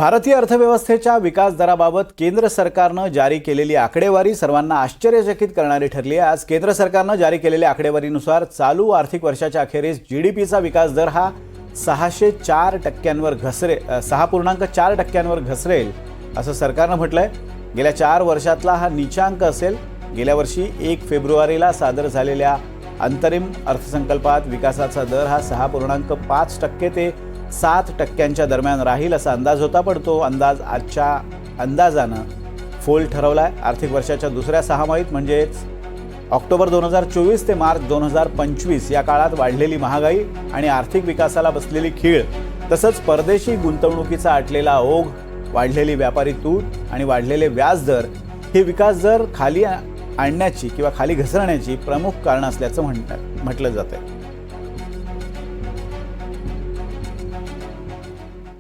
भारतीय अर्थव्यवस्थेच्या विकास दराबाबत केंद्र सरकारनं जारी केलेली आकडेवारी सर्वांना आश्चर्यचकित करणारी ठरली आहे। आज केंद्र सरकारनं जारी केलेल्या आकडेवारीनुसार चालू आर्थिक वर्षाच्या अखेरीस जीडीपीचा विकास दर हा 6.4% घसरेल असं सरकारनं म्हटलंय। गेल्या 4 वर्षातला हा नीचांक असेल। गेल्या वर्षी 1 फेब्रुवारीला सादर झालेल्या अंतरिम अर्थसंकल्पात विकासाचा दर हा 6.5% ते 7% दरम्यान राहील असा अंदाज होता, पण तो अंदाज आजच्या अंदाजानं फोल ठरवलाय। आर्थिक वर्षाच्या दुसऱ्या सहामाहीत म्हणजेच ऑक्टोबर 2024 ते मार्च 2025 या काळात वाढलेली महागाई आणि आर्थिक विकासाला बसलेली खीळ, तसंच परदेशी गुंतवणुकीचा आटलेला ओघ, वाढलेली व्यापारी तूट आणि वाढलेले व्याजदर हे विकास दर खाली आणण्याची किंवा खाली घसरण्याची प्रमुख कारण असल्याचं म्हटलं जातंय।